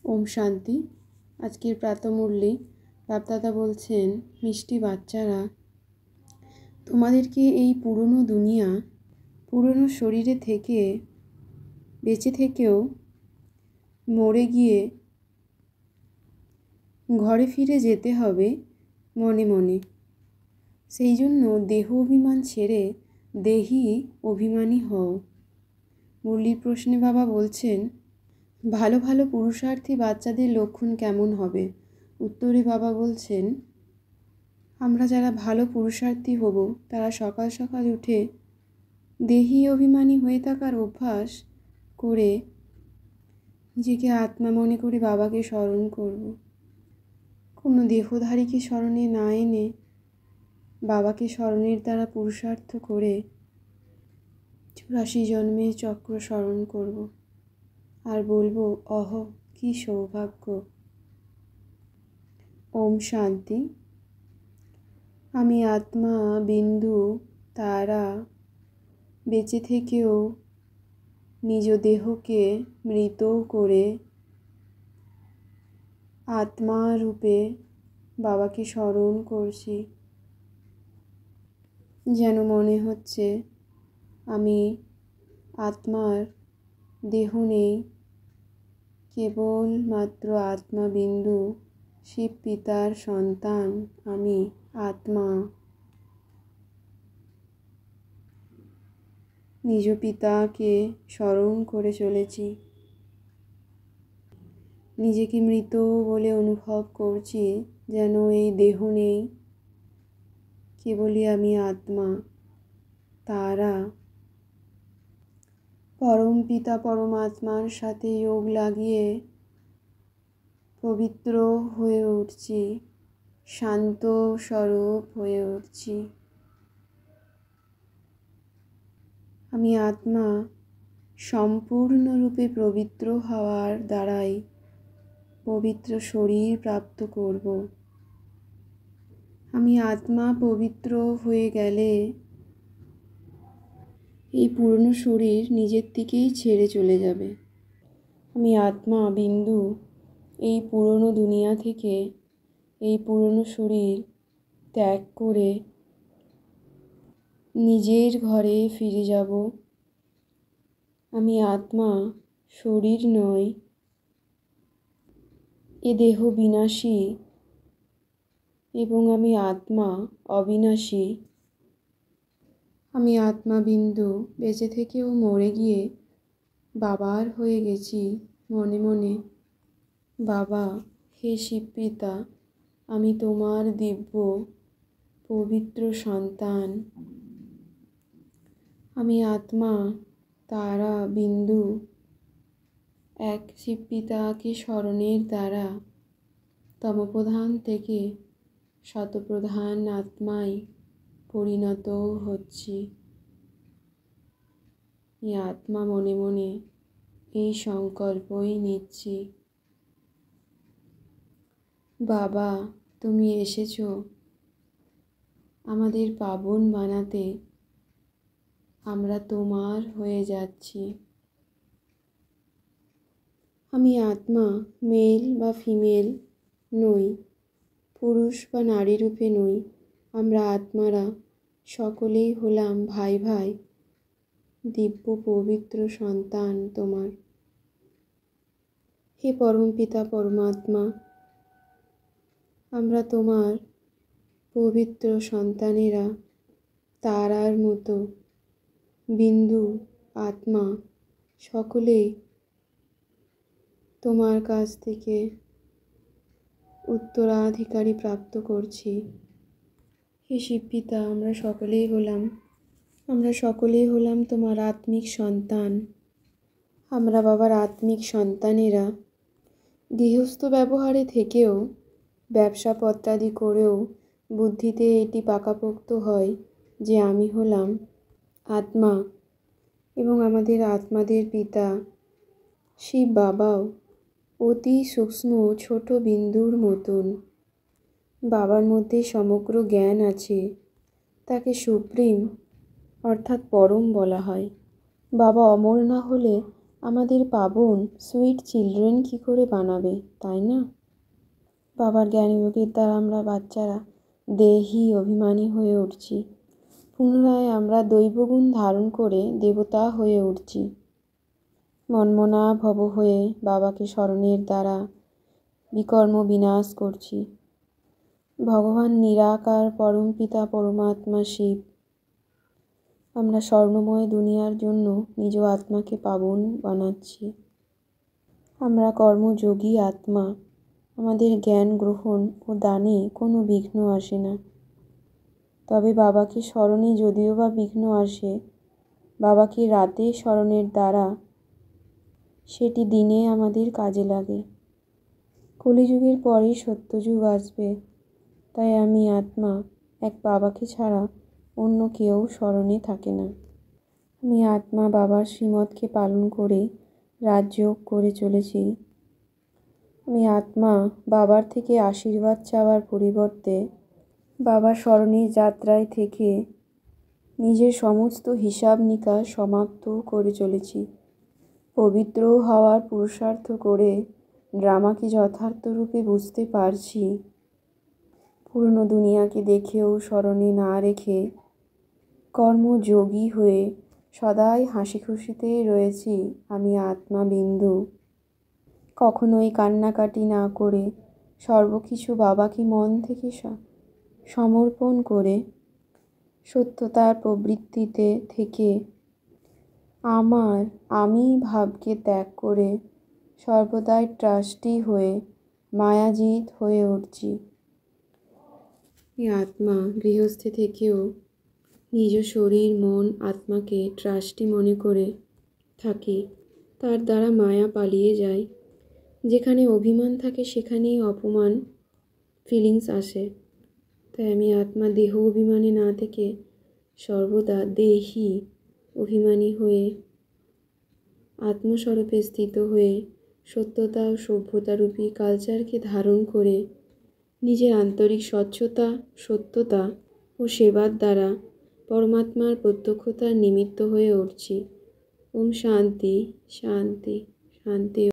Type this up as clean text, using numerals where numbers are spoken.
ওম শান্তি। আজকের প্রাতমূল্যে বাপদাদা বলছেন, মিষ্টি বাচ্চারা, তোমাদেরকে এই পুরনো দুনিয়া, পুরনো শরীরে থেকে বেঁচে থেকেও মরে গিয়ে ঘরে ফিরে যেতে হবে মনে মনে। সেই জন্য দেহ অভিমান ছেড়ে দেহি অভিমানী হও। মুরলির প্রশ্নে বাবা বলছেন, ভালো ভালো পুরুষার্থী বাচ্চাদের লক্ষণ কেমন হবে? উত্তরে বাবা বলছেন, আমরা যারা ভালো পুরুষার্থী হব তারা সকাল সকাল উঠে দেহি অভিমানী হয়ে থাকার অভ্যাস করে নিজেকে আত্মা মনে করে বাবাকে স্মরণ করব। কোনো দেহধারীকে স্মরণে না এনে বাবাকে স্মরণের দ্বারা পুরুষার্থ করে 84 জন্মের চক্র স্মরণ করব আর বলবো, অহ কি সৌভাগ্য। ওম শান্তি। আমি আত্মা বিন্দু তারা বেঁচে থেকেও নিজ দেহকে মৃত করে আত্মা রূপে বাবাকে স্মরণ করছি। যেন মনে হচ্ছে আমি আত্মার দেহ নেই, কেবলমাত্র আত্মা বিন্দু শিব পিতার সন্তান আমি আত্মা। নিজ পিতাকে স্মরণ করে চলেছি। নিজেকে মৃত বলে অনুভব করছি, যেন এই দেহ নেই, কেবলই আমি আত্মা তারা। পরম পিতা পরমাত্মার সাথে যোগ লাগিয়ে পবিত্র হয়ে উঠছি, শান্ত স্বরূপ হয়ে উঠছি। আমি আত্মা সম্পূর্ণরূপে পবিত্র হওয়ার দ্বারাই পবিত্র শরীর প্রাপ্ত করব। আমি আত্মা পবিত্র হয়ে গেলে এই পুরনো শরীর নিজের থেকেই ছেড়ে চলে যাবে। আমি আত্মা বিন্দু এই পুরনো দুনিয়া থেকে এই পুরনো শরীর ত্যাগ করে নিজের ঘরে ফিরে যাব। আমি আত্মা শরীর নয়, এ দেহ বিনাশী এবং আমি আত্মা অবিনাশী। আমি আত্মা বিন্দু বেঁচে থেকেও মরে গিয়ে বাবার হয়ে গেছি মনে মনে। বাবা, হে শিব পিতা, আমি তোমার দিব্য পবিত্র সন্তান। আমি আত্মা তারা বিন্দু এক শিব পিতাকে স্মরণের দ্বারা তমপ্রধান থেকে শতপ্রধান আত্মায় পরিণত হচ্ছি। এই আত্মা মনে মনে এই সংকল্পই নিচ্ছি। বাবা, তুমি এসেছো আমাদের পাবন বানাতে, আমরা তোমার হয়ে যাচ্ছি। আমি আত্মা মেল বা ফিমেল নই, পুরুষ বা নারী রূপে নই। আমরা আত্মারা সকলেই হলাম ভাই ভাই, দিব্য পবিত্র সন্তান তোমার। হে পরমপিতা পরমাত্মা, আমরা তোমার পবিত্র সন্তানেরা, তারার মতো বিন্দু আত্মা সকলেই তোমার কাছ থেকে উত্তরাধিকারী প্রাপ্ত করছি। হে শিব পিতা, আমরা সকলেই হলাম তোমার আত্মিক সন্তান। আমরা বাবার আত্মিক সন্তানেরা গৃহস্থ ব্যবহারে থেকেও, ব্যবসা পত্রাদি করেও বুদ্ধিতে এটি পাকাপোক্ত হয় যে আমি হলাম আত্মা এবং আমাদের আত্মাদের পিতা শিব বাবাও অতি সূক্ষ্ম ছোট বিন্দুর মতন। বাবার মধ্যে সমগ্র জ্ঞান আছে, তাকে সুপ্রিম অর্থাৎ পরম বলা হয়। বাবা অমর না হলে আমাদের পাবন সুইট চিলড্রেন কী করে বানাবে, তাই না? বাবার জ্ঞানযোগের দ্বারা আমরা বাচ্চারা দেহি অভিমানী হয়ে উঠছি। পুনরায় আমরা দৈবগুণ ধারণ করে দেবতা হয়ে উঠছি। মনমনা ভব হয়ে বাবাকে স্মরণের দ্বারা বিকর্ম বিনাশ করছি। ভগবান নিরাকার পরমপিতা পরমাত্মা শিব। আমরা স্বর্ণময় দুনিয়ার জন্য নিজ আত্মাকে পাবন বানাচ্ছি। আমরা কর্মযোগী আত্মা। আমাদের জ্ঞান গ্রহণ ও দানে কোনো বিঘ্ন আসে না। তবে বাবাকে স্মরণে যদিও বা বিঘ্ন আসে, বাবাকে রাতে স্মরণের দ্বারা সেটি দিনে আমাদের কাজে লাগে। কলিযুগের পরেই সত্যযুগ আসবে, তাই আমি আত্মা এক বাবাকে ছাড়া অন্য কেউ স্মরণে থাকে না। আমি আত্মা বাবার শ্রীমতকে পালন করে রাজযোগ করে চলেছি। আমি আত্মা বাবার থেকে আশীর্বাদ চাওয়ার পরিবর্তে বাবার স্মরণের যাত্রায় থেকে নিজের সমস্ত হিসাব নিকাশ সমাপ্ত করে চলেছি। পবিত্র হওয়ার পুরুষার্থ করে ড্রামাকে যথার্থ রূপে বুঝতে পারছি। পুরনো দুনিয়াকে দেখেও স্মরণে না রেখে কর্মযোগী হয়ে সদাই হাসি খুশিতেই রয়েছি। আমি আত্মা বিন্দু। কখনোই কান্নাকাটি না করে সর্বকিছু বাবাকে মন থেকে সমর্পণ করে সত্যতার প্রবৃত্তিতে থেকে আমি ভাবকে ত্যাগ করে সর্বদাই ট্রাস্টি হয়ে মায়াজিত হয়ে উঠছি। আত্মা গৃহস্থে থেকেও নিজ শরীর মন আত্মাকে ট্রাস্টি মনে করে থাকি। তার দ্বারা মায়া পালিয়ে যায়। যেখানে অভিমান থাকে সেখানেই অপমান ফিলিংস আসে। তাই আমি আত্মা দেহ অভিমানে না থেকে সর্বদা দেহি অভিমানী হয়ে আত্মস্বরূপে স্থিত হয়ে সত্যতা ও সভ্যতারূপী কালচারকে ধারণ করে নিজের আন্তরিক স্বচ্ছতা, সত্যতা ও সেবার দ্বারা পরমাত্মার প্রত্যক্ষতার নিমিত্ত হয়ে উঠছি। ওম শান্তি শান্তি শান্তি।